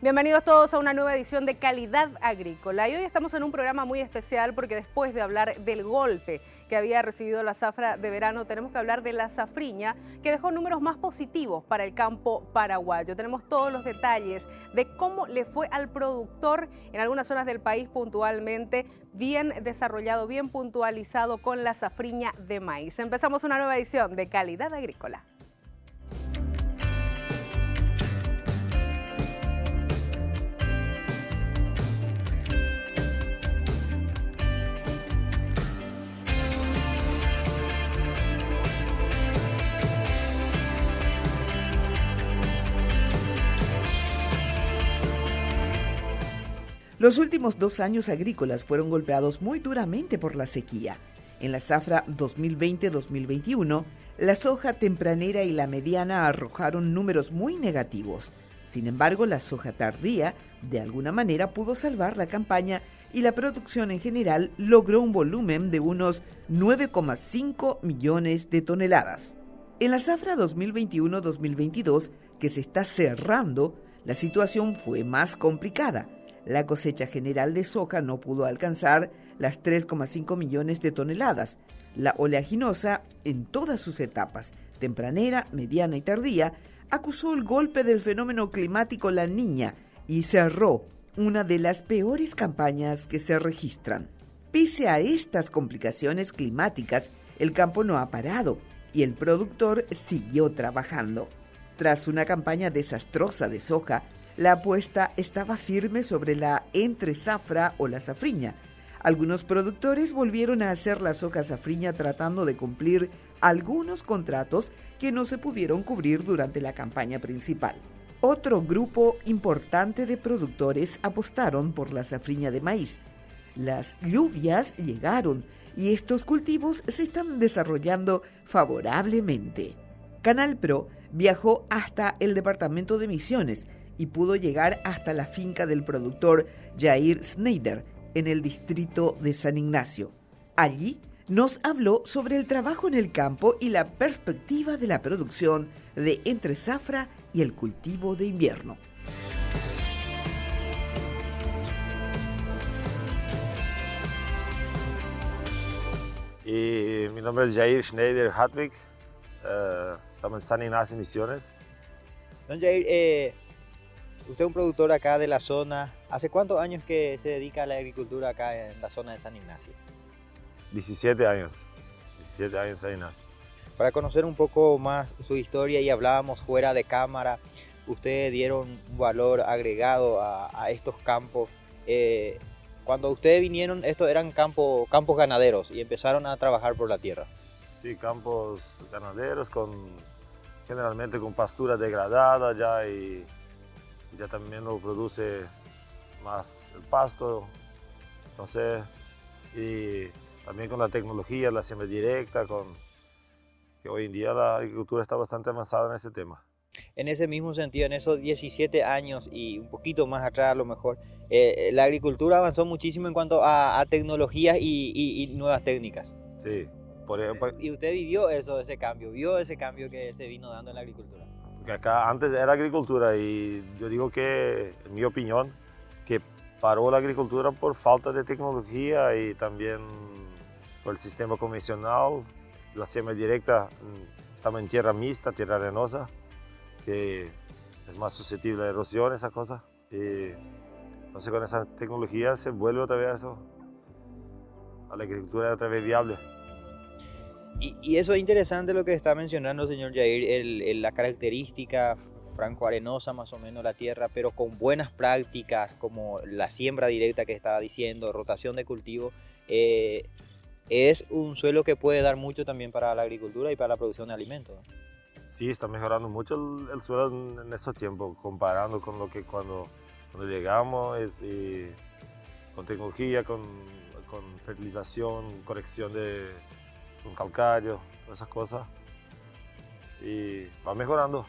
Bienvenidos todos a una nueva edición de Calidad Agrícola. Y hoy estamos en un programa muy especial porque después de hablar del golpe que había recibido la zafra de verano, tenemos que hablar de la safriña, que dejó números más positivos para el campo paraguayo. Tenemos todos los detalles de cómo le fue al productor en algunas zonas del país puntualmente, bien desarrollado, bien puntualizado con la safriña de maíz. Empezamos una nueva edición de Calidad Agrícola. Los últimos 2 años agrícolas fueron golpeados muy duramente por la sequía. En la zafra 2020-2021, la soja tempranera y la mediana arrojaron números muy negativos. Sin embargo, la soja tardía, de alguna manera, pudo salvar la campaña y la producción en general logró un volumen de unos 9,5 millones de toneladas. En la zafra 2021-2022, que se está cerrando, la situación fue más complicada. La cosecha general de soja no pudo alcanzar las 3,5 millones de toneladas. La oleaginosa, en todas sus etapas, tempranera, mediana y tardía, acusó el golpe del fenómeno climático La Niña y cerró una de las peores campañas que se registran. Pese a estas complicaciones climáticas, el campo no ha parado y el productor siguió trabajando. Tras una campaña desastrosa de soja, la apuesta estaba firme sobre la entre-zafra o la safriña. Algunos productores volvieron a hacer la soja safriña tratando de cumplir algunos contratos que no se pudieron cubrir durante la campaña principal. Otro grupo importante de productores apostaron por la safriña de maíz. Las lluvias llegaron y estos cultivos se están desarrollando favorablemente. Canal Pro viajó hasta el departamento de Misiones y pudo llegar hasta la finca del productor Jair Schneider en el distrito de San Ignacio. Allí nos habló sobre el trabajo en el campo y la perspectiva de la producción de entre zafra y el cultivo de invierno. Mi nombre es Jair Schneider Hartwig, estamos en San Ignacio Misiones. Don Jair, usted es un productor acá de la zona. ¿Hace cuántos años que se dedica a la agricultura acá en la zona de San Ignacio? 17 años en San Ignacio. Para conocer un poco más su historia, y hablábamos fuera de cámara, ustedes dieron un valor agregado a estos campos. Cuando ustedes vinieron, estos eran campos ganaderos y empezaron a trabajar por la tierra. Sí, campos ganaderos generalmente con pastura degradada ya y ya también lo produce más el pasto, entonces, y también con la tecnología, la siembra directa, que hoy en día la agricultura está bastante avanzada en ese tema. En ese mismo sentido, en esos 17 años y un poquito más atrás a lo mejor, la agricultura avanzó muchísimo en cuanto a tecnologías y nuevas técnicas. Sí. Y usted vivió ese cambio, vio ese cambio que se vino dando en la agricultura. Porque acá antes era agricultura y yo digo que, en mi opinión, que paró la agricultura por falta de tecnología y también por el sistema convencional. La siembra directa estaba en tierra mixta, tierra arenosa, que es más susceptible a erosión, esa cosa. Y entonces con esa tecnología se vuelve otra vez eso, a la agricultura otra vez viable. Y eso es interesante lo que está mencionando, señor Jair, la característica franco-arenosa más o menos la tierra, pero con buenas prácticas como la siembra directa que estaba diciendo, rotación de cultivo, es un suelo que puede dar mucho también para la agricultura y para la producción de alimentos. Sí, está mejorando mucho el suelo en esos tiempos, comparando con lo que cuando llegamos, con tecnología, con fertilización, corrección con calcario, todas esas cosas, y va mejorando.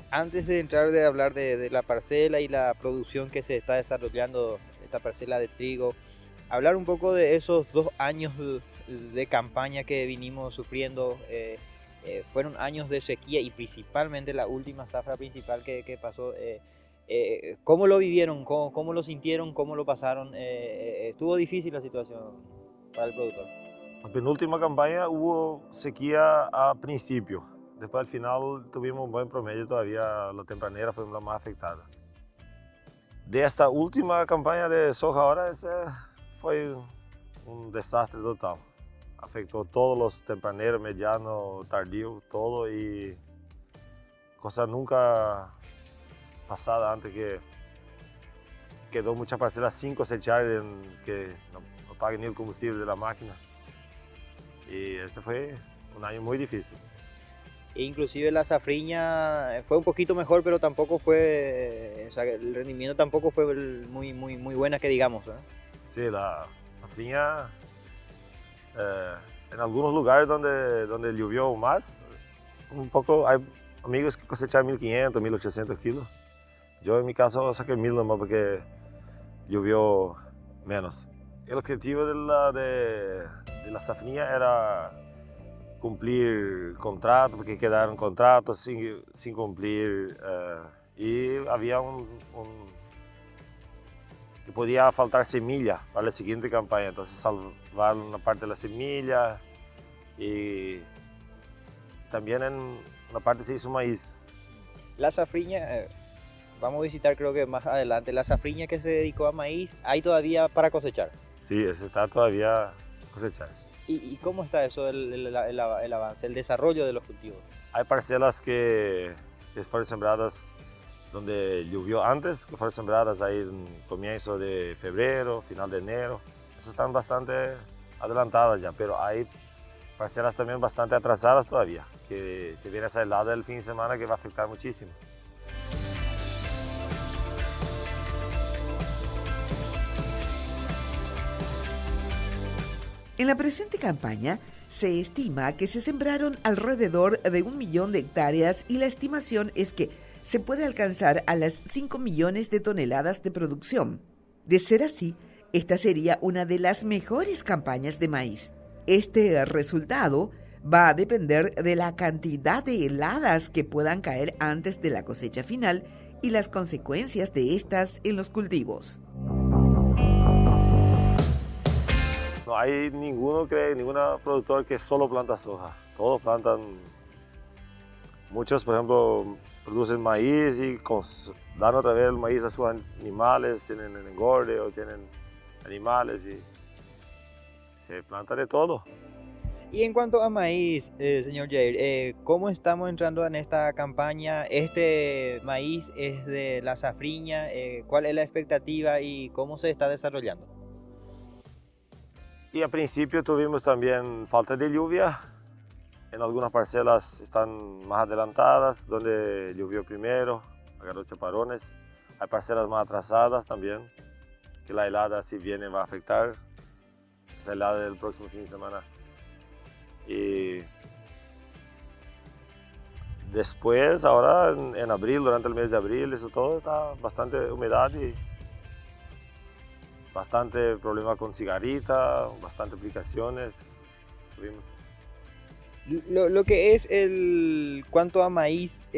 Antes de entrar de hablar de la parcela y la producción que se está desarrollando, esta parcela de trigo, hablar un poco de esos 2 años de campaña que vinimos sufriendo. fueron años de sequía y principalmente la última zafra principal que pasó. ¿Cómo lo vivieron? ¿Cómo lo sintieron? ¿Cómo lo pasaron? ¿Estuvo difícil la situación para el productor? La penúltima campaña hubo sequía a principio. Después al final tuvimos un buen promedio todavía, la tempranera fue la más afectada. De esta última campaña de soja ahora, fue un desastre total. Afectó todos los tempraneros, medianos, tardíos, todo y cosa nunca pasada antes que quedó muchas parcelas sin cosechar que no paguen ni el combustible de la máquina. Y este fue un año muy difícil. E inclusive la safriña fue un poquito mejor, pero tampoco fue, o sea, el rendimiento tampoco fue muy buena que digamos, ¿eh? Sí, la safriña, en algunos lugares donde llovió más, un poco, hay amigos que cosecharon 1500, 1800 kilos. Yo en mi caso saqué 1000 nomás porque llovió menos. El objetivo de la safriña era cumplir contratos, porque quedaron contratos sin cumplir y había que podía faltar semilla para la siguiente campaña, entonces salvar una parte de la semilla y también en una parte se hizo maíz. La safriña, vamos a visitar creo que más adelante, la safriña que se dedicó a maíz, ¿hay todavía para cosechar? Sí, ese está todavía cosechar. ¿Y cómo está eso, el avance, el desarrollo de los cultivos? Hay parcelas que fueron sembradas donde llovió antes, que fueron sembradas ahí en comienzo de febrero, final de enero. Esas están bastante adelantadas ya, pero hay parcelas también bastante atrasadas todavía, que se viene esa helada del fin de semana que va a afectar muchísimo. En la presente campaña, se estima que se sembraron alrededor de 1 millón de hectáreas y la estimación es que se puede alcanzar a las 5 millones de toneladas de producción. De ser así, esta sería una de las mejores campañas de maíz. Este resultado va a depender de la cantidad de heladas que puedan caer antes de la cosecha final y las consecuencias de estas en los cultivos. No hay ningún productor que solo planta soja. Todos plantan, muchos por ejemplo producen maíz y dan otra vez el maíz a sus animales, tienen engorde o tienen animales y se planta de todo. Y en cuanto a maíz, señor Jair, ¿cómo estamos entrando en esta campaña? ¿Este maíz es de la safriña? ¿Cuál es la expectativa y cómo se está desarrollando? Y al principio tuvimos también falta de lluvia. En algunas parcelas están más adelantadas, donde llovió primero, agarró chaparrones. Hay parcelas más atrasadas también, que la helada si viene va a afectar. Esa helada del próximo fin de semana. Y después, ahora en abril, durante el mes de abril, eso todo está bastante humedad y bastante problema con cigarrita, bastante aplicaciones. Tuvimos. Lo que es cuanto a maíz,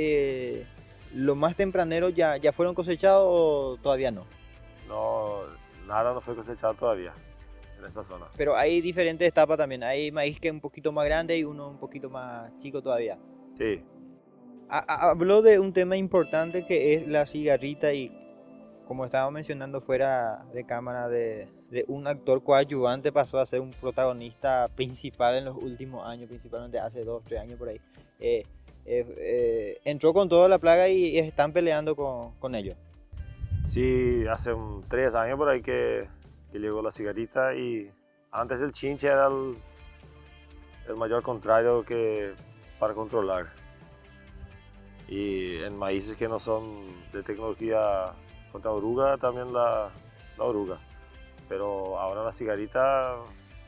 ¿lo más tempranero ya fueron cosechados o todavía no? No, nada no fue cosechado todavía en esta zona. Pero hay diferentes etapas también. Hay maíz que es un poquito más grande y uno un poquito más chico todavía. Sí. Habló de un tema importante que es la cigarrita y como estaba mencionando fuera de cámara de un actor coadyuvante pasó a ser un protagonista principal en los últimos años, principalmente hace 2 o 3 años por ahí. Entró con toda la plaga y están peleando con ellos. Sí, hace 3 años por ahí que llegó la cigarrita y antes el chinche era el mayor contrario que para controlar. Y en maíces que no son de tecnología contra oruga, también la oruga. Pero ahora la cigarrita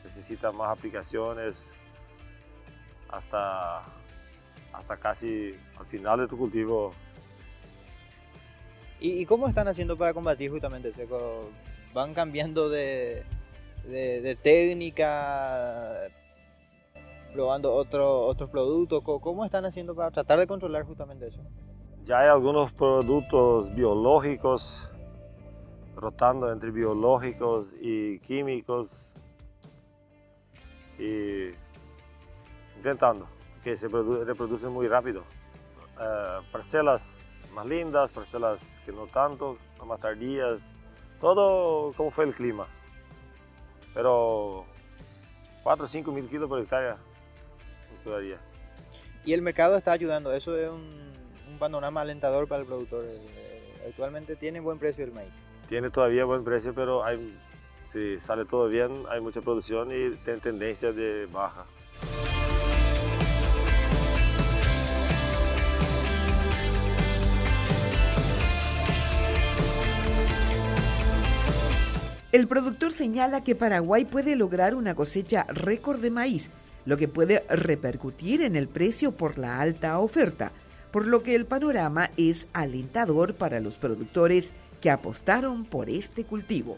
necesita más aplicaciones hasta casi al final de tu cultivo. ¿Y cómo están haciendo para combatir justamente eso? ¿Van cambiando de técnica? probando otros productos. ¿Cómo están haciendo para tratar de controlar justamente eso? Ya hay algunos productos biológicos, rotando entre biológicos y químicos, y intentando que se reproducen muy rápido. Parcelas más lindas, parcelas que no tanto, más tardías, todo como fue el clima. Pero 4 o 5 mil kilos por hectárea nos daría. Y el mercado está ayudando, eso es un panorama alentador para el productor. Actualmente tiene buen precio el maíz. Tiene todavía buen precio, pero si sale todo bien, hay mucha producción y tiene tendencia de baja. El productor señala que Paraguay puede lograr una cosecha récord de maíz, lo que puede repercutir en el precio por la alta oferta, por lo que el panorama es alentador para los productores que apostaron por este cultivo.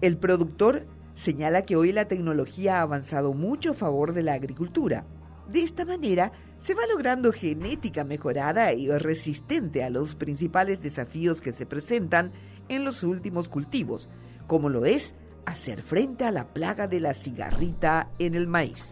El productor señala que hoy la tecnología ha avanzado mucho a favor de la agricultura. De esta manera, se va logrando genética mejorada y resistente a los principales desafíos que se presentan en los últimos cultivos, como lo es hacer frente a la plaga de la cigarrita en el maíz.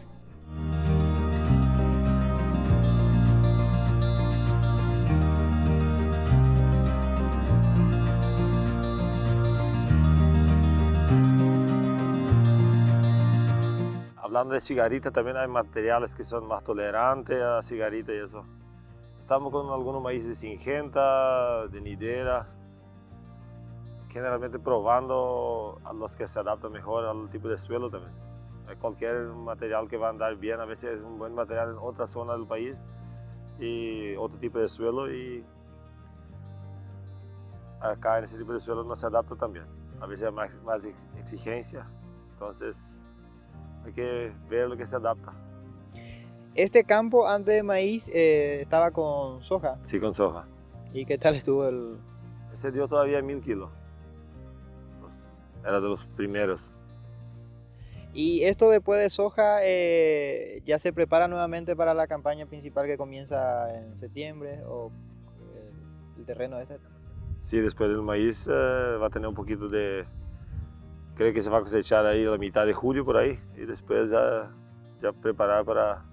Hablando de cigarrita, también hay materiales que son más tolerantes a cigarrita y eso. Estamos con algunos maíz de Singenta, de Nidera, generalmente probando a los que se adaptan mejor al tipo de suelo también. Hay cualquier material que va a andar bien, a veces es un buen material en otra zona del país y otro tipo de suelo, y acá en ese tipo de suelo no se adapta también. A veces hay más exigencia, entonces hay que ver lo que se adapta. Este campo antes de maíz estaba con soja. Sí, con soja. ¿Y qué tal estuvo el...? Ese dio todavía 1000 kilos. Era de los primeros. Y esto después de soja ya se prepara nuevamente para la campaña principal que comienza en septiembre, o el terreno este. Sí, después del maíz va a tener un poquito de... Creo que se va a cosechar ahí a la mitad de julio por ahí, y después ya preparar para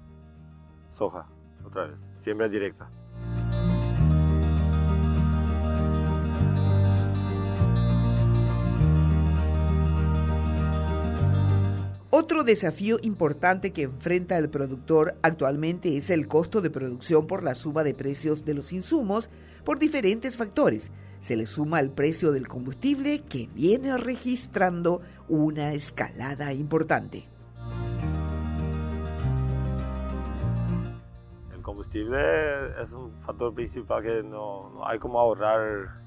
soja otra vez, siembra directa. Otro desafío importante que enfrenta el productor actualmente es el costo de producción por la suba de precios de los insumos por diferentes factores. Se le suma el precio del combustible, que viene registrando una escalada importante. El combustible es un factor principal que no hay como ahorrar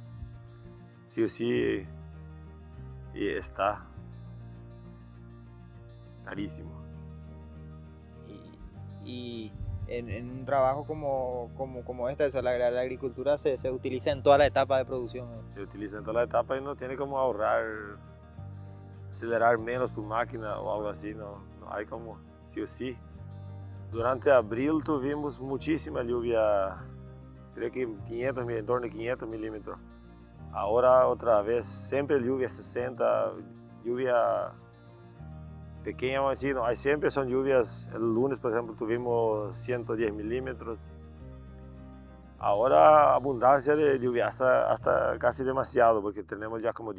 sí o sí, y está carísimo. Y en un trabajo como este, o sea, la agricultura se utiliza en toda la etapa de producción. Se utiliza en toda la etapa y no tiene como ahorrar, acelerar menos tu máquina o algo así, no hay como sí o sí. Durante abril tuvimos muchísima lluvia, creo que en torno de 500 milímetros. Ahora otra vez, siempre lluvia 60, lluvia pequeña, así, no, siempre son lluvias. El lunes, por ejemplo, tuvimos 110 milímetros. Ahora abundancia de lluvia, hasta casi demasiado, porque tenemos ya como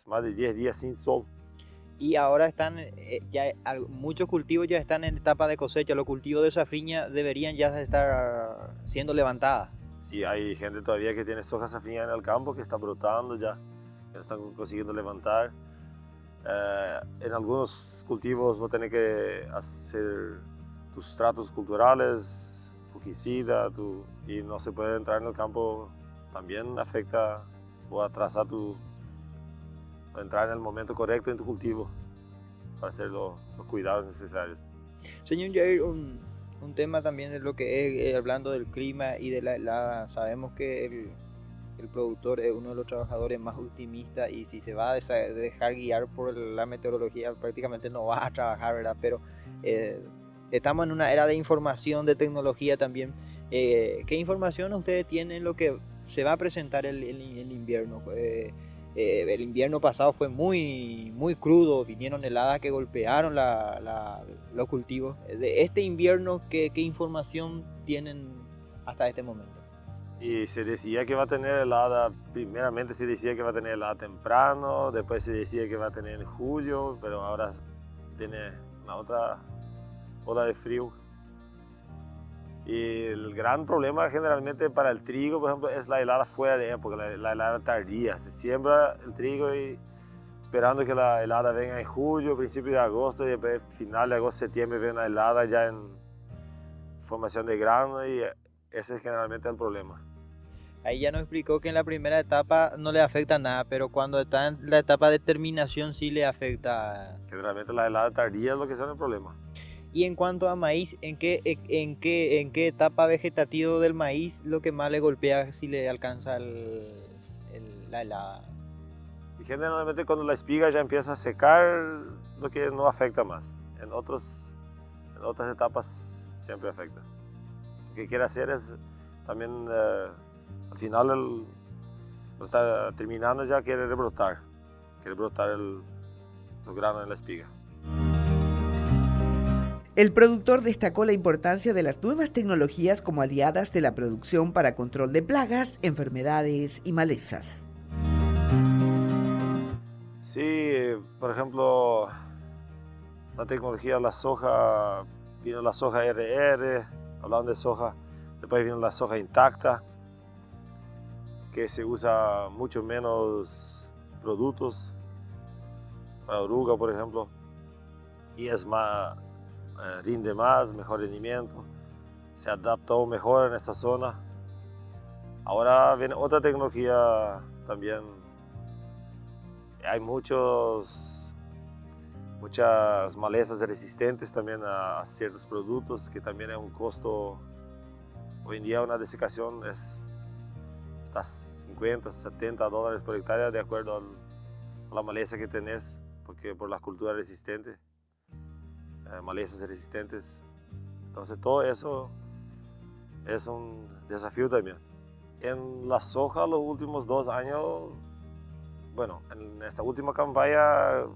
más de 10 días sin sol. Y ahora están, muchos cultivos ya están en etapa de cosecha. Los cultivos de safriña deberían ya estar siendo levantadas. Sí, hay gente todavía que tiene soja safriña en el campo que está brotando ya, que están consiguiendo levantar. En algunos cultivos vos tenés que hacer tus tratos culturales, fungicida, y no se puede entrar en el campo. También afecta o atrasa entrar en el momento correcto en tu cultivo para hacer los cuidados necesarios. Señor Jair, un tema también de lo que es, hablando del clima y de la helada, sabemos que el productor es uno de los trabajadores más optimistas y si se va a dejar guiar por la meteorología prácticamente no va a trabajar, ¿verdad? Pero estamos en una era de información, de tecnología también. ¿Qué información ustedes tienen en lo que se va a presentar el invierno? El invierno pasado fue muy, muy crudo, vinieron heladas que golpearon los cultivos. De este invierno, ¿qué información tienen hasta este momento? Y se decía que va a tener helada, primeramente se decía que va a tener helada temprano, después se decía que va a tener en julio, pero ahora tiene una otra ola de frío. Y el gran problema generalmente para el trigo, por ejemplo, es la helada fuera de época, la helada tardía. Se siembra el trigo y esperando que la helada venga en julio, principio de agosto, y después final de agosto, septiembre, viene una helada ya en formación de grano y ese es generalmente el problema. Ahí ya nos explicó que en la primera etapa no le afecta nada, pero cuando está en la etapa de terminación sí le afecta. Generalmente la helada tardía es lo que es el problema. Y en cuanto a maíz, ¿en qué etapa vegetativa del maíz lo que más le golpea si le alcanza la helada? Y generalmente cuando la espiga ya empieza a secar, lo que no afecta más. En otras etapas siempre afecta. Lo que quiere hacer es también, al final, cuando está terminando ya quiere rebrotar los granos en la espiga. El productor destacó la importancia de las nuevas tecnologías como aliadas de la producción para control de plagas, enfermedades y malezas. Sí, por ejemplo, la tecnología de la soja, vino la soja RR, hablando de soja, después vino la soja intacta, que se usa mucho menos productos para oruga, por ejemplo, y es más, rinde más, mejor rendimiento, se adaptó mejor en esta zona. Ahora viene otra tecnología también. Hay muchas malezas resistentes también a ciertos productos, que también es un costo. Hoy en día una desecación está $50, $70 por hectárea de acuerdo a la maleza que tenés, porque por las culturas resistentes. Malezas resistentes. Entonces todo eso es un desafío también. En la soja los últimos 2 años, bueno, en esta última campaña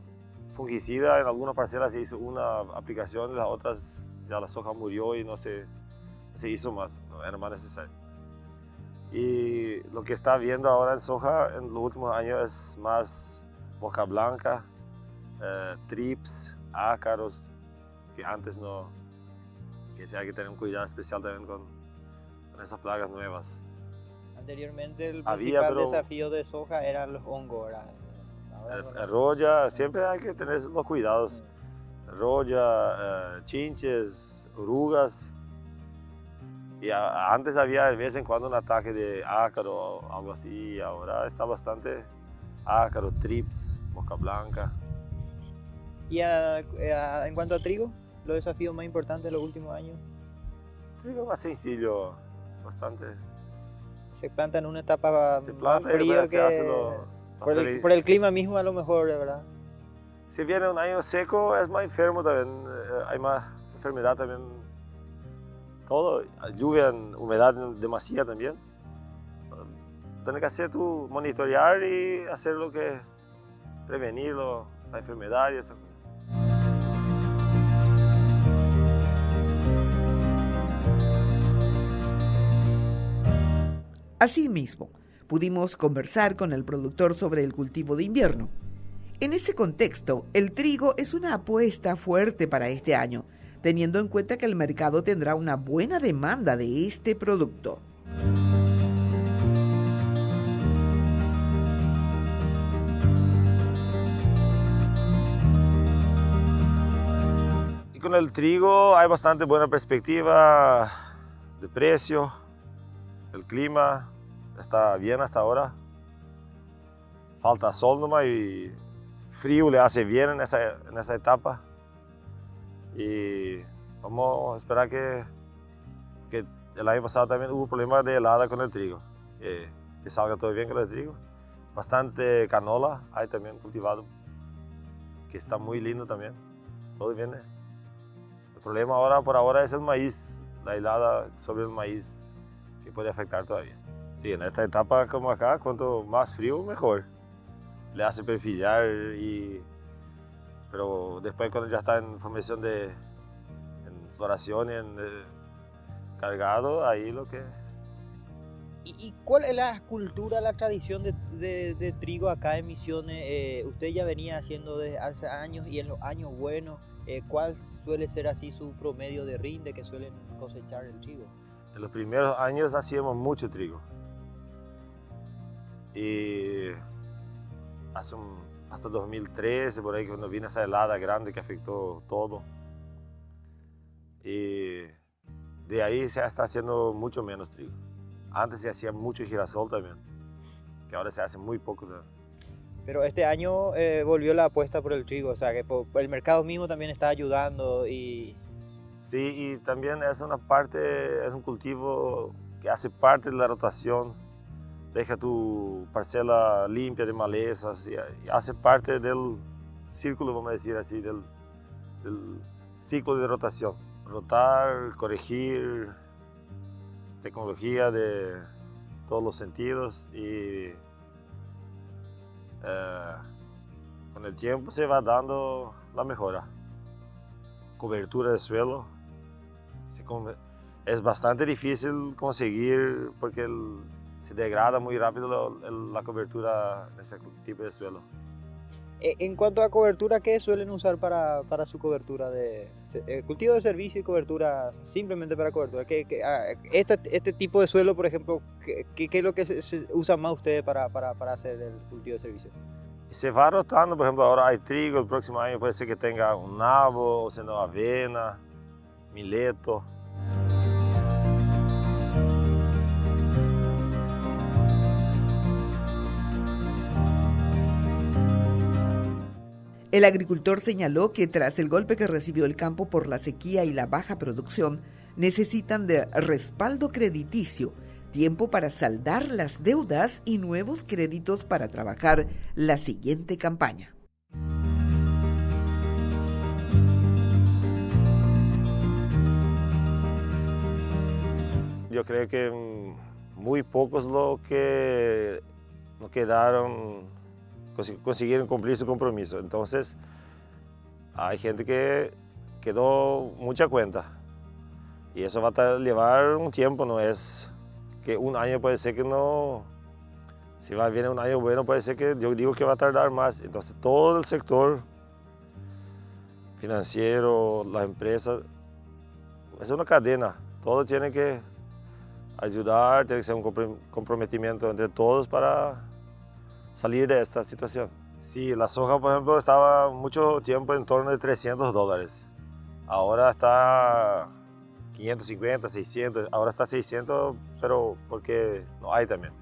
fungicida en algunas parcelas se hizo una aplicación y las otras ya la soja murió y no se hizo más, no era más necesario. Y lo que está viendo ahora en soja en los últimos años es más mosca blanca, trips, ácaros, que antes no, que hay que tener un cuidado especial también con esas plagas nuevas. Anteriormente el principal desafío de soja eran los hongos, roya, siempre hay que tener los cuidados. Roya, chinches, orugas. Y antes había de vez en cuando un ataque de ácaro o algo así, y ahora está bastante ácaro, trips, mosca blanca. ¿Y en cuanto a trigo, los desafíos más importantes de los últimos años? Trigo más sencillo, bastante. Se planta en una etapa más fría que por el clima mismo a lo mejor, ¿verdad? Si viene un año seco es más enfermo también, hay más enfermedad también. Todo, lluvia, humedad demasiada también. Tienes que hacer tu monitorear y hacer lo que prevenir la enfermedad y esas cosas. Asimismo, pudimos conversar con el productor sobre el cultivo de invierno. En ese contexto, el trigo es una apuesta fuerte para este año, teniendo en cuenta que el mercado tendrá una buena demanda de este producto. Y con el trigo hay bastante buena perspectiva de precio, el clima está bien hasta ahora, falta sol nomás y frío le hace bien en esa etapa. Y vamos a esperar que el año pasado también hubo problemas de helada con el trigo, que salga todo bien con el trigo. Bastante canola hay también cultivado, que está muy lindo también, todo viene. El problema por ahora es el maíz, la helada sobre el maíz que puede afectar todavía. Sí, en esta etapa como acá, cuanto más frío mejor, le hace perfillar pero después cuando ya está en formación en floración y cargado, ahí lo que... ¿Y cuál es la cultura, la tradición de trigo acá en Misiones? Usted ya venía haciendo desde hace años y en los años buenos, ¿cuál suele ser así su promedio de rinde que suelen cosechar el trigo? En los primeros años hacíamos mucho trigo. Y hasta 2013, por ahí, cuando vino esa helada grande que afectó todo. Y de ahí se está haciendo mucho menos trigo. Antes se hacía mucho girasol también, que ahora se hace muy poco. Pero este año volvió la apuesta por el trigo, o sea que el mercado mismo también está ayudando y... Sí, y también es un cultivo que hace parte de la rotación. Deja tu parcela limpia de malezas y hace parte del círculo, vamos a decir así, del ciclo de rotación. Rotar, corregir, tecnología de todos los sentidos y con el tiempo se va dando la mejora. Cobertura de suelo. Es bastante difícil conseguir porque se degrada muy rápido la cobertura de ese tipo de suelo. En cuanto a cobertura, ¿qué suelen usar para su cobertura? Cultivo de servicio y cobertura simplemente para cobertura. Este tipo de suelo, por ejemplo, ¿qué es lo que se usa más ustedes para hacer el cultivo de servicio? Se va rotando, por ejemplo, ahora hay trigo, el próximo año puede ser que tenga un nabo, o sea, no, avena, mileto. El agricultor señaló que tras el golpe que recibió el campo por la sequía y la baja producción, necesitan de respaldo crediticio, tiempo para saldar las deudas y nuevos créditos para trabajar la siguiente campaña. Yo creo que muy pocos lo que no quedaron consiguieron cumplir su compromiso. Entonces, hay gente que quedó mucha cuenta. Y eso va a llevar un tiempo, no es que un año puede ser que no... Si viene un año bueno, puede ser que yo digo que va a tardar más. Entonces, todo el sector financiero, las empresas, es una cadena. Todo tiene que ayudar, tiene que ser un comprometimiento entre todos para salir de esta situación. Sí, la soja, por ejemplo, estaba mucho tiempo en torno de $300. Ahora está 550, 600, ahora está 600, pero porque no hay también.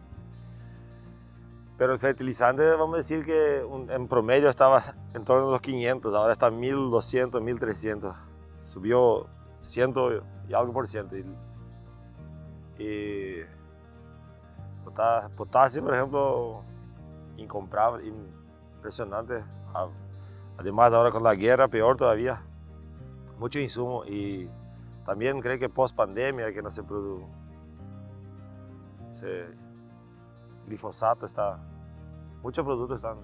Pero el fertilizante, vamos a decir que en promedio estaba en torno de los 500, ahora está 1200, 1300. Subió 100 y algo por ciento. Y potasio, por ejemplo, incomparable, impresionante. Además, ahora con la guerra, peor todavía. Mucho insumo y también creo que post pandemia que no se produjo. Ese glifosato está, muchos productos están.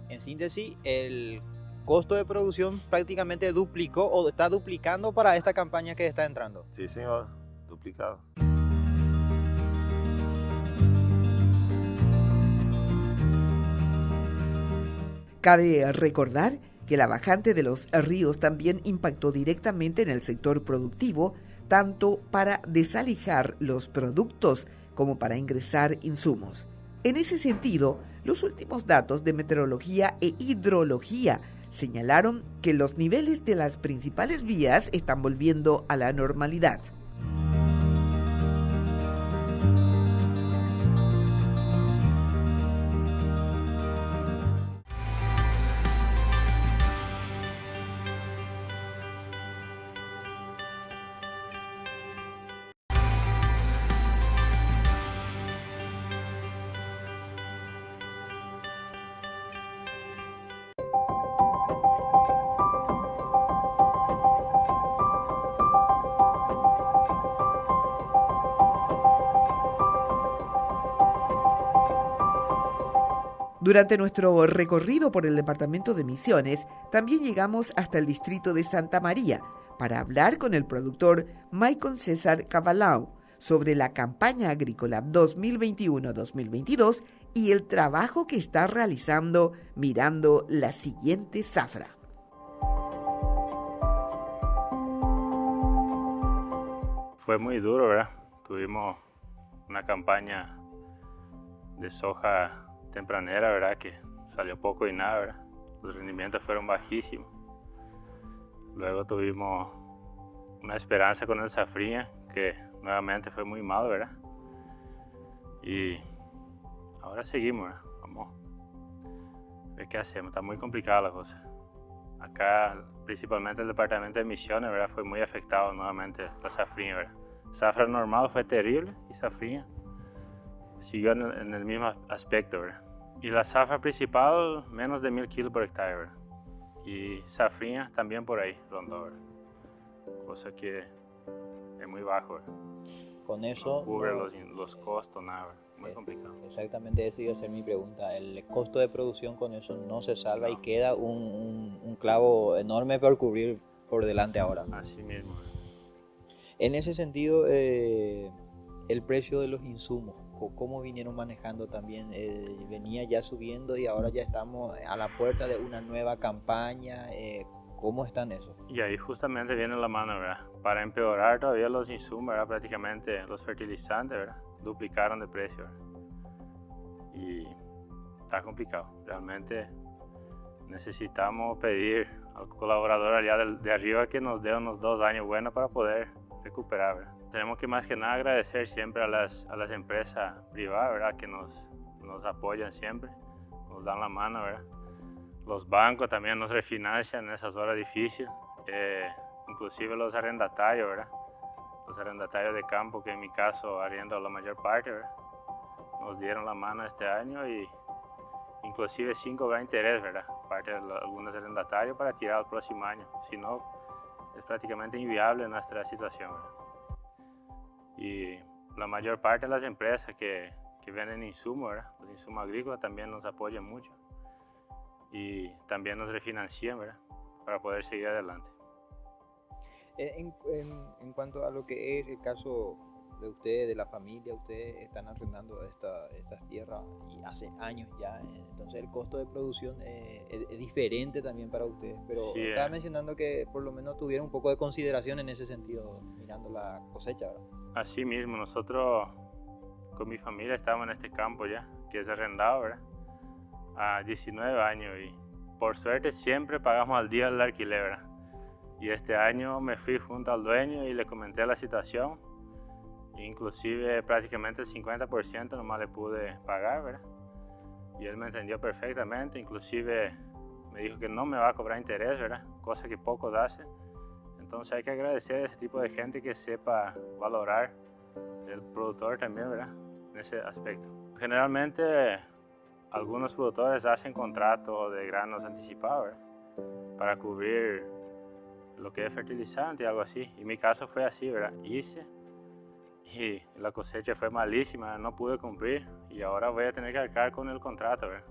En síntesis, el costo de producción prácticamente duplicó o está duplicando para esta campaña que está entrando. Sí, señor, duplicado. Cabe recordar que la bajante de los ríos también impactó directamente en el sector productivo, tanto para desalijar los productos como para ingresar insumos. En ese sentido, los últimos datos de meteorología e hidrología señalaron que los niveles de las principales vías están volviendo a la normalidad. Durante nuestro recorrido por el departamento de Misiones, también llegamos hasta el distrito de Santa María para hablar con el productor Maicon César Cavalau sobre la campaña agrícola 2021-2022 y el trabajo que está realizando mirando la siguiente zafra. Fue muy duro, ¿verdad? Tuvimos una campaña de soja tempranera, ¿verdad? Que salió poco y nada, ¿verdad? Los rendimientos fueron bajísimos. Luego tuvimos una esperanza con el safrinha, que nuevamente fue muy mal, ¿verdad? Y ahora seguimos, ¿verdad? Vamos a ver qué hacemos. Está muy complicada la cosa. Acá, principalmente el departamento de Misiones, ¿verdad? Fue muy afectado nuevamente la safrinha, ¿verdad? Zafra normal fue terrible y safrinha siguió en el mismo aspecto, ¿verdad? Y la zafra principal, menos de 1000 kilos por hectárea, ¿verdad? Y safrinha también por ahí, rondó, ¿verdad? Cosa que es muy bajo, ¿verdad? Con eso... No cubre los costos, nada, ¿verdad? Muy complicado. Exactamente, esa iba a ser mi pregunta. El costo de producción con eso no se salva, no. Y queda un clavo enorme por cubrir por delante ahora. Así mismo. En ese sentido, el precio de los insumos, ¿cómo vinieron manejando también? Venía ya subiendo y ahora ya estamos a la puerta de una nueva campaña. ¿Cómo están esos? Y ahí justamente viene la mano, ¿verdad? Para empeorar todavía los insumos, ¿verdad? Prácticamente los fertilizantes, ¿verdad? Duplicaron de precio, ¿verdad? Y está complicado. Realmente necesitamos pedir al colaborador allá de arriba que nos dé unos 2 años buenos para poder recuperar, ¿verdad? Tenemos que más que nada agradecer siempre a las empresas privadas, ¿verdad? Que nos apoyan siempre, nos dan la mano, ¿verdad? Los bancos también nos refinancian en esas horas difíciles, inclusive los arrendatarios, ¿verdad? Los arrendatarios de campo, que en mi caso arriendo la mayor parte, ¿verdad? Nos dieron la mano este año y inclusive 5 va interés, ¿verdad? Parte de algunos arrendatarios para tirar al próximo año, si no es prácticamente inviable nuestra situación, ¿verdad? Y la mayor parte de las empresas que venden insumos, ¿verdad? Los insumos agrícolas también nos apoyan mucho y también nos refinancian, ¿verdad? Para poder seguir adelante. En cuanto a lo que es el caso de ustedes, de la familia, ustedes están arrendando estas tierras y hace años ya, entonces el costo de producción es diferente también para ustedes, pero sí, estaba mencionando que por lo menos tuvieron un poco de consideración en ese sentido, mirando la cosecha, ¿verdad? Así mismo, nosotros con mi familia estamos en este campo ya, que es arrendado, ¿verdad? A 19 años y por suerte siempre pagamos al día el alquiler, ¿verdad? Y este año me fui junto al dueño y le comenté la situación. Inclusive prácticamente el 50% nomás le pude pagar, ¿verdad? Y él me entendió perfectamente, inclusive me dijo que no me va a cobrar interés, ¿verdad? Cosa que pocos hacen. Entonces hay que agradecer a ese tipo de gente que sepa valorar el productor también, ¿verdad? En ese aspecto. Generalmente algunos productores hacen contratos de granos anticipados, ¿verdad? Para cubrir lo que es fertilizante y algo así. Y mi caso fue así, ¿verdad? Hice y la cosecha fue malísima, no pude cumplir y ahora voy a tener que arcar con el contrato, ¿verdad?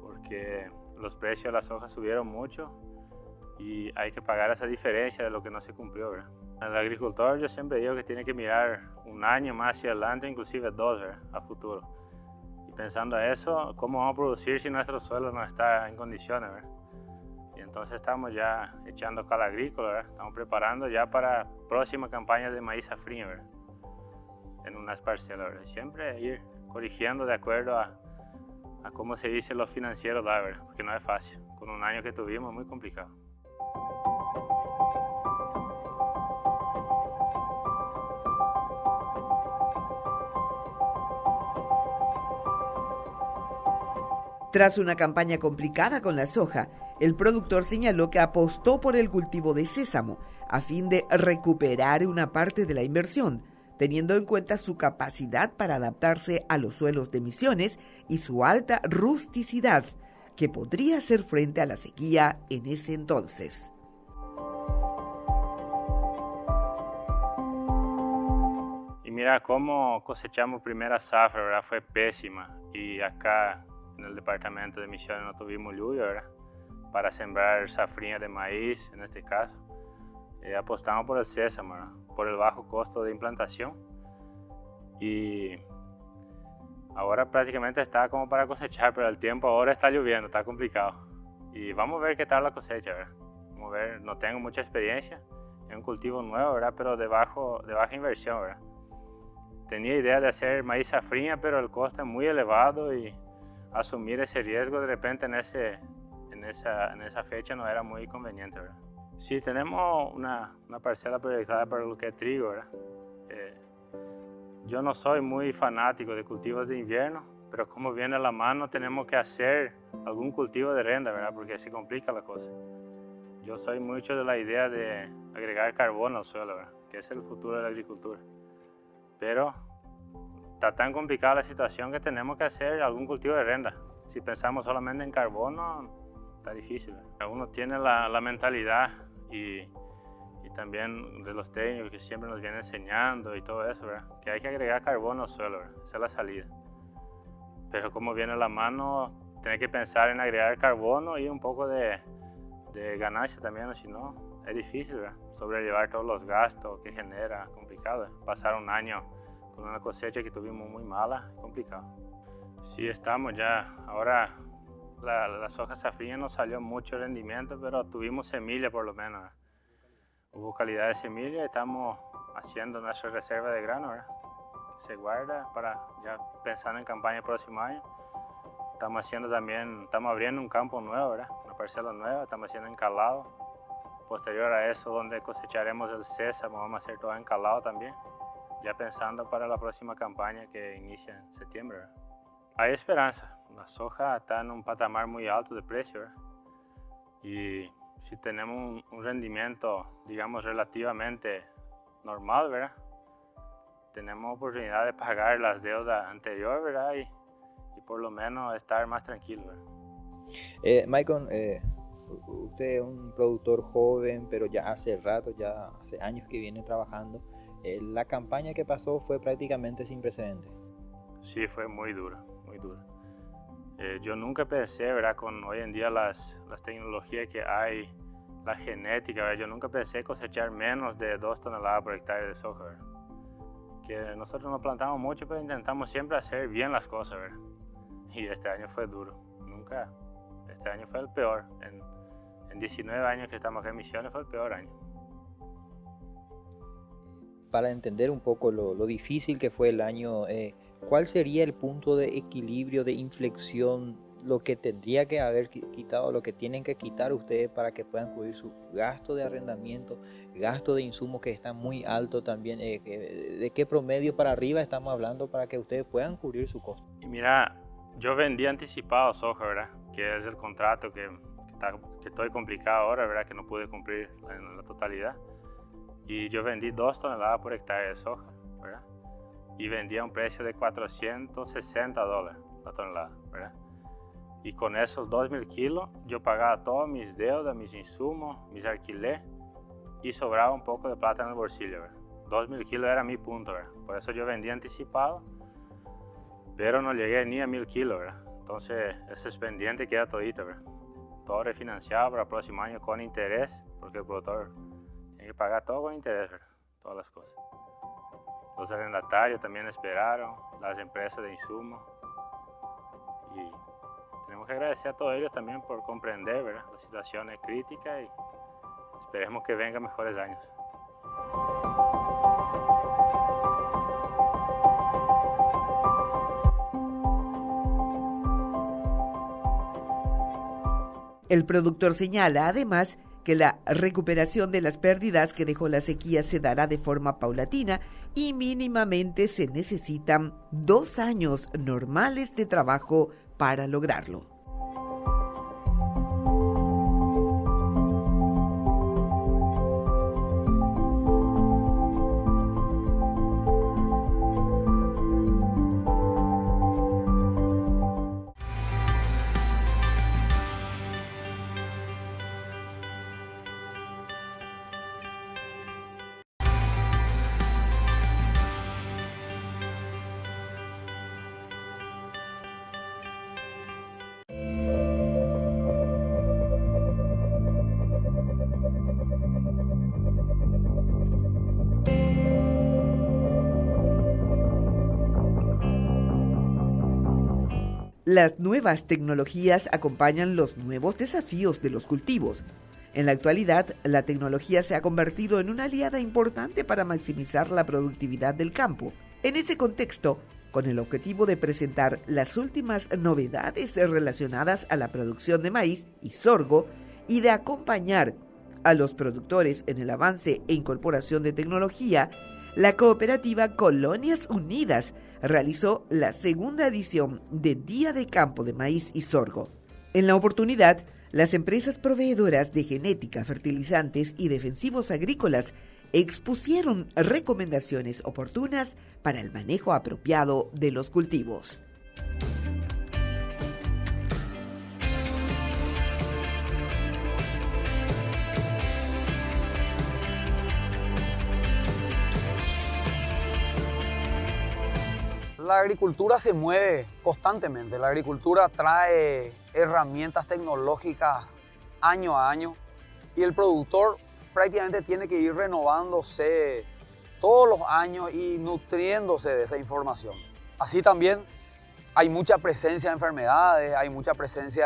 Porque los precios de las hojas subieron mucho y hay que pagar esa diferencia de lo que no se cumplió, ¿verdad? El agricultor, yo siempre digo que tiene que mirar un año más hacia adelante, inclusive 2, ¿verdad? A futuro. Y pensando eso, ¿cómo vamos a producir si nuestro suelo no está en condiciones, ¿verdad? Y entonces estamos ya echando cal agrícola, ¿verdad? Estamos preparando ya para próxima campaña de maíz safrinha, ¿verdad? En unas parcelas, ¿verdad? Siempre ir corrigiendo de acuerdo a cómo se dice lo financiero da, ¿verdad? Porque no es fácil. Con un año que tuvimos, muy complicado. Tras una campaña complicada con la soja, el productor señaló que apostó por el cultivo de sésamo a fin de recuperar una parte de la inversión, teniendo en cuenta su capacidad para adaptarse a los suelos de Misiones y su alta rusticidad, que podría hacer frente a la sequía en ese entonces. Y mira cómo cosechamos primera zafra, ¿verdad? Fue pésima. Y acá en el departamento de Misiones no tuvimos lluvia, ¿verdad? Para sembrar safrinha de maíz, en este caso. Apostamos por el sésamo, ¿verdad? Por el bajo costo de implantación. Y ahora prácticamente está como para cosechar, pero el tiempo ahora está lloviendo, está complicado. Y vamos a ver qué tal la cosecha, ¿verdad? Vamos a ver, no tengo mucha experiencia, es un cultivo nuevo, ¿verdad? Pero de baja inversión, ¿verdad? Tenía idea de hacer maíz safrinha, pero el costo es muy elevado y asumir ese riesgo de repente en esa fecha no era muy conveniente, ¿verdad? Sí, tenemos una parcela proyectada para lo que es trigo, ¿verdad? Yo no soy muy fanático de cultivos de invierno, pero como viene a la mano tenemos que hacer algún cultivo de renda, ¿verdad? Porque se complica la cosa. Yo soy mucho de la idea de agregar carbono al suelo, ¿verdad? Que es el futuro de la agricultura. Pero está tan complicada la situación que tenemos que hacer algún cultivo de renda. Si pensamos solamente en carbono, está difícil, ¿verdad? Uno tiene la mentalidad y también de los técnicos que siempre nos vienen enseñando y todo eso, ¿verdad? Que hay que agregar carbono al suelo, ¿verdad? Esa es la salida. Pero como viene a la mano, tiene que pensar en agregar carbono y un poco de ganancia también, o si no, es difícil, ¿verdad? Sobrellevar todos los gastos que genera, complicado. Pasar un año con una cosecha que tuvimos muy mala, complicado. Sí, estamos ya, ahora la soja safrinha no salió mucho rendimiento, pero tuvimos semilla por lo menos, ¿verdad? Hubo calidad de semilla y estamos haciendo nuestra reserva de grano, ¿verdad? Que se guarda para ya pensando en campaña el próximo año. Estamos abriendo un campo nuevo, ¿verdad? Una parcela nueva, estamos haciendo encalado. Posterior a eso, donde cosecharemos el sésamo, vamos a hacer todo encalado también. Ya pensando para la próxima campaña que inicia en septiembre, ¿verdad? Hay esperanza. La soja está en un patamar muy alto de precio, ¿verdad? Y si tenemos un rendimiento, digamos, relativamente normal, ¿verdad? Tenemos oportunidad de pagar las deudas anteriores, ¿verdad? Y por lo menos estar más tranquilo, ¿verdad? Maicon, usted es un productor joven, pero ya hace rato, ya hace años que viene trabajando. La campaña que pasó fue prácticamente sin precedentes. Sí, fue muy dura, muy dura. Yo nunca pensé, ¿verdad? Con hoy en día las tecnologías que hay, la genética, ¿verdad? Yo nunca pensé cosechar menos de 2 toneladas por hectárea de soja, ¿verdad? Que nosotros no plantamos mucho, pero intentamos siempre hacer bien las cosas, ¿verdad? Y este año fue duro. Este año fue el peor. En 19 años que estamos acá en Misiones fue el peor año. Para entender un poco lo difícil que fue el año, ¿cuál sería el punto de equilibrio, de inflexión, lo que tendría que haber quitado, lo que tienen que quitar ustedes para que puedan cubrir su gasto de arrendamiento, gasto de insumos que está muy alto también? ¿De qué promedio para arriba estamos hablando para que ustedes puedan cubrir su costo? Y mira, yo vendí anticipado soja, ¿verdad? Que es el contrato que estoy complicado ahora, ¿verdad? Que no pude cumplir en la totalidad. Y yo vendí 2 toneladas por hectárea de soja, ¿verdad? Y vendí a un precio de $460 la tonelada, ¿verdad? Y con esos 2.000 kilos yo pagaba todas mis deudas, mis insumos, mis alquileres y sobraba un poco de plata en el bolsillo, ¿verdad? 2.000 kilos era mi punto, ¿verdad? Por eso yo vendí anticipado, pero no llegué ni a 1.000 kilos, ¿verdad? Entonces ese pendiente queda todito, ¿verdad? Todo refinanciado para el próximo año con interés, porque el productor tiene que pagar todo con interés, ¿verdad? Todas las cosas. Los arrendatarios también esperaron, las empresas de insumos. Y tenemos que agradecer a todos ellos también por comprender, ¿verdad?, la situación es crítica y esperemos que vengan mejores años. El productor señala además que la recuperación de las pérdidas que dejó la sequía se dará de forma paulatina y mínimamente se necesitan 2 años normales de trabajo para lograrlo. Las nuevas tecnologías acompañan los nuevos desafíos de los cultivos. En la actualidad, la tecnología se ha convertido en una aliada importante para maximizar la productividad del campo. En ese contexto, con el objetivo de presentar las últimas novedades relacionadas a la producción de maíz y sorgo y de acompañar a los productores en el avance e incorporación de tecnología, la cooperativa Colonias Unidas realizó la segunda edición de Día de Campo de Maíz y Sorgo. En la oportunidad, las empresas proveedoras de genética, fertilizantes y defensivos agrícolas expusieron recomendaciones oportunas para el manejo apropiado de los cultivos. La agricultura se mueve constantemente, la agricultura trae herramientas tecnológicas año a año y el productor prácticamente tiene que ir renovándose todos los años y nutriéndose de esa información. Así también hay mucha presencia de enfermedades, hay mucha presencia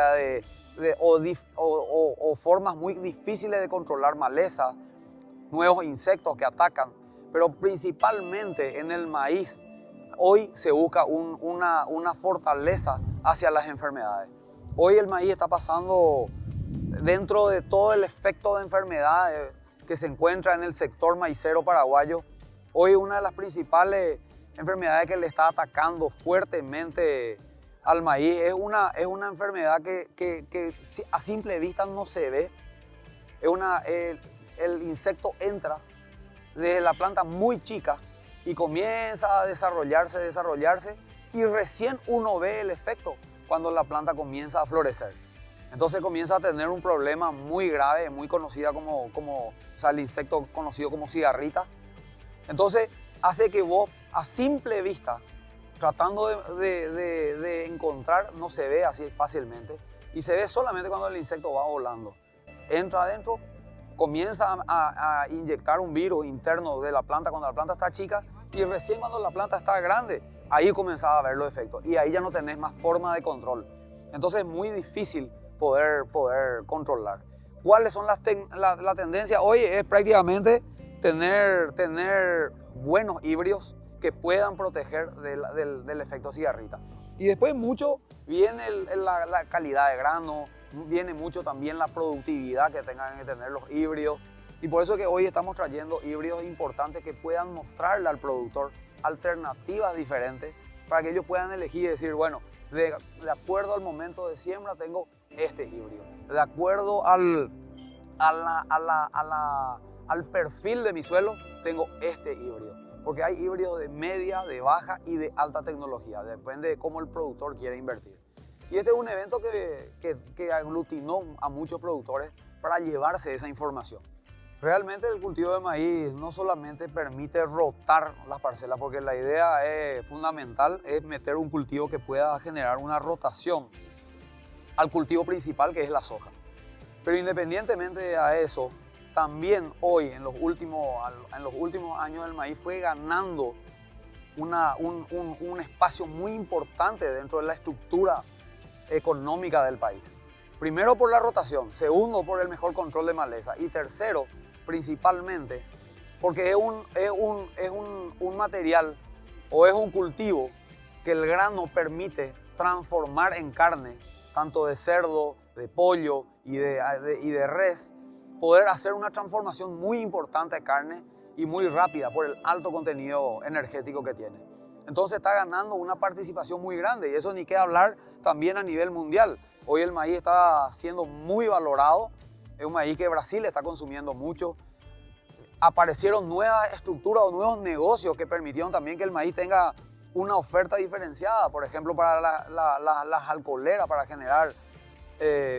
o formas muy difíciles de controlar malezas, nuevos insectos que atacan, pero principalmente en el maíz. Hoy se busca una fortaleza hacia las enfermedades. Hoy el maíz está pasando dentro de todo el efecto de enfermedades que se encuentra en el sector maicero paraguayo. Hoy una de las principales enfermedades que le está atacando fuertemente al maíz es una enfermedad que a simple vista no se ve. El insecto entra desde la planta muy chica y comienza a desarrollarse y recién uno ve el efecto cuando la planta comienza a florecer. Entonces comienza a tener un problema muy grave, muy conocida el insecto conocido como cigarrita. Entonces hace que vos a simple vista, tratando de encontrar, no se ve así fácilmente y se ve solamente cuando el insecto va volando. Entra adentro, comienza a inyectar un virus interno de la planta cuando la planta está chica y recién cuando la planta está grande, ahí comenzaba a ver los efectos y ahí ya no tenés más forma de control. Entonces es muy difícil poder controlar. ¿Cuáles son la tendencia hoy? Es prácticamente tener buenos híbridos que puedan proteger del efecto cigarrita. Y después mucho viene la calidad de grano, viene mucho también la productividad que tengan que tener los híbridos. Y por eso que hoy estamos trayendo híbridos importantes que puedan mostrarle al productor alternativas diferentes para que ellos puedan elegir y decir, bueno, de acuerdo al momento de siembra tengo este híbrido. De acuerdo al perfil de mi suelo tengo este híbrido. Porque hay híbridos de media, de baja y de alta tecnología. Depende de cómo el productor quiere invertir. Y este es un evento que aglutinó a muchos productores para llevarse esa información. Realmente el cultivo de maíz no solamente permite rotar las parcelas, porque la idea fundamental es meter un cultivo que pueda generar una rotación al cultivo principal, que es la soja. Pero independientemente a eso, también hoy, en los últimos años, el maíz fue ganando un espacio muy importante dentro de la estructura económica del país. Primero por la rotación, segundo por el mejor control de maleza y tercero principalmente porque es un material o es un cultivo que el grano permite transformar en carne, tanto de cerdo, de pollo y de res, poder hacer una transformación muy importante de carne y muy rápida por el alto contenido energético que tiene. Entonces está ganando una participación muy grande y eso ni qué hablar también a nivel mundial. Hoy el maíz está siendo muy valorado, es un maíz que Brasil está consumiendo mucho. Aparecieron nuevas estructuras o nuevos negocios que permitieron también que el maíz tenga una oferta diferenciada, por ejemplo para las alcoholeras, para generar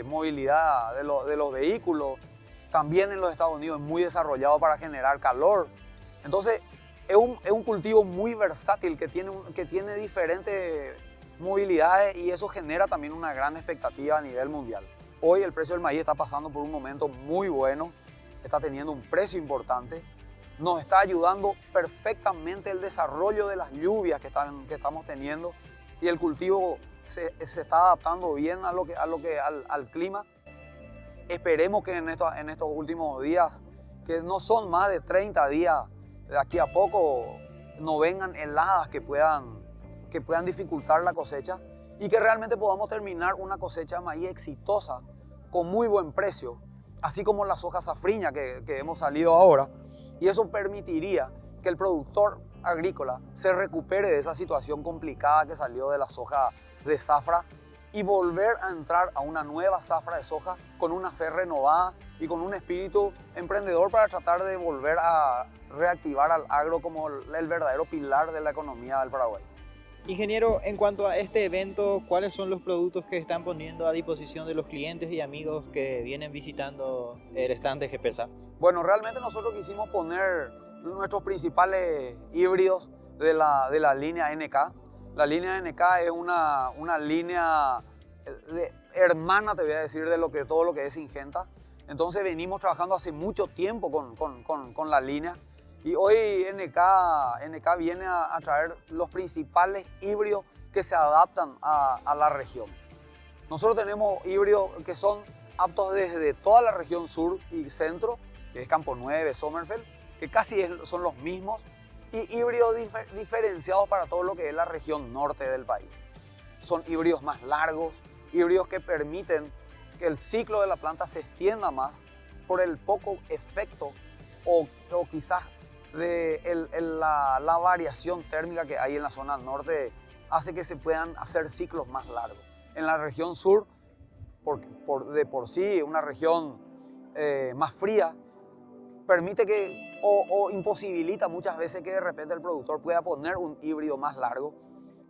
movilidad de los vehículos. También en los Estados Unidos es muy desarrollado para generar calor. Entonces es un cultivo muy versátil que tiene diferentes movilidades y eso genera también una gran expectativa a nivel mundial. Hoy el precio del maíz está pasando por un momento muy bueno, está teniendo un precio importante, nos está ayudando perfectamente el desarrollo de las lluvias que estamos teniendo y el cultivo se está adaptando bien al clima. Esperemos que en estos últimos días, que no son más de 30 días, de aquí a poco no vengan heladas que puedan dificultar la cosecha y que realmente podamos terminar una cosecha de maíz exitosa con muy buen precio, así como la soja safriña que hemos salido ahora. Y eso permitiría que el productor agrícola se recupere de esa situación complicada que salió de la soja de zafra y volver a entrar a una nueva zafra de soja con una fe renovada y con un espíritu emprendedor para tratar de volver a reactivar al agro como el verdadero pilar de la economía del Paraguay. Ingeniero, en cuanto a este evento, ¿cuáles son los productos que están poniendo a disposición de los clientes y amigos que vienen visitando el stand de GPSA? Bueno, realmente nosotros quisimos poner nuestros principales híbridos de la línea NK. La línea NK es una línea hermana, te voy a decir, de todo lo que es Syngenta. Entonces venimos trabajando hace mucho tiempo con la línea. Y hoy NK viene a traer los principales híbridos que se adaptan a la región. Nosotros tenemos híbridos que son aptos desde toda la región sur y centro, que es Campo 9, Sommerfeld, que casi son los mismos, y híbridos diferenciados para todo lo que es la región norte del país. Son híbridos más largos, híbridos que permiten que el ciclo de la planta se extienda más por el poco efecto o quizás la variación térmica que hay en la zona norte hace que se puedan hacer ciclos más largos. En la región sur, de por sí, una región más fría, permite que o imposibilita muchas veces que de repente el productor pueda poner un híbrido más largo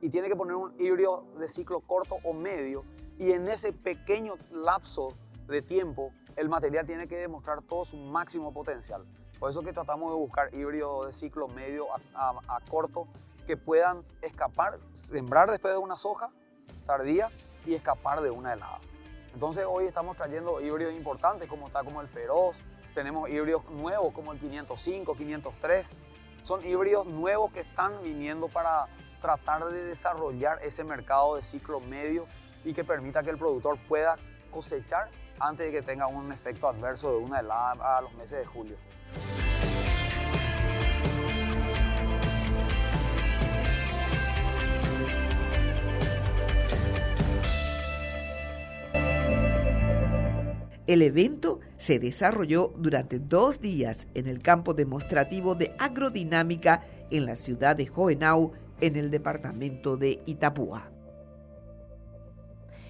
y tiene que poner un híbrido de ciclo corto o medio y en ese pequeño lapso de tiempo el material tiene que demostrar todo su máximo potencial. Por eso que tratamos de buscar híbridos de ciclo medio a corto que puedan escapar, sembrar después de una soja tardía y escapar de una helada. Entonces hoy estamos trayendo híbridos importantes como el Feroz, tenemos híbridos nuevos como el 505, 503. Son híbridos nuevos que están viniendo para tratar de desarrollar ese mercado de ciclo medio y que permita que el productor pueda cosechar antes de que tenga un efecto adverso de una helada a los meses de julio. El evento se desarrolló durante 2 días en el campo demostrativo de agrodinámica en la ciudad de Hohenau, en el departamento de Itapúa.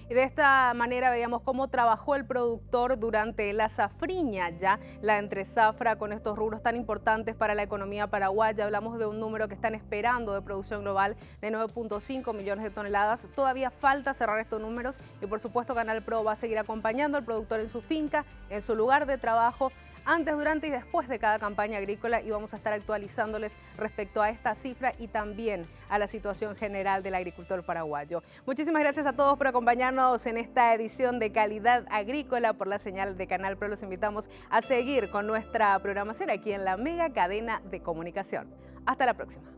Y de esta manera veíamos cómo trabajó el productor durante la safriña, ya la entresafra con estos rubros tan importantes para la economía paraguaya. Hablamos de un número que están esperando de producción global de 9.5 millones de toneladas. Todavía falta cerrar estos números y por supuesto Canal Pro va a seguir acompañando al productor en su finca, en su lugar de trabajo, antes, durante y después de cada campaña agrícola y vamos a estar actualizándoles respecto a esta cifra y también a la situación general del agricultor paraguayo. Muchísimas gracias a todos por acompañarnos en esta edición de Calidad Agrícola por la señal de Canal Pro. Los invitamos a seguir con nuestra programación aquí en la mega cadena de comunicación. Hasta la próxima.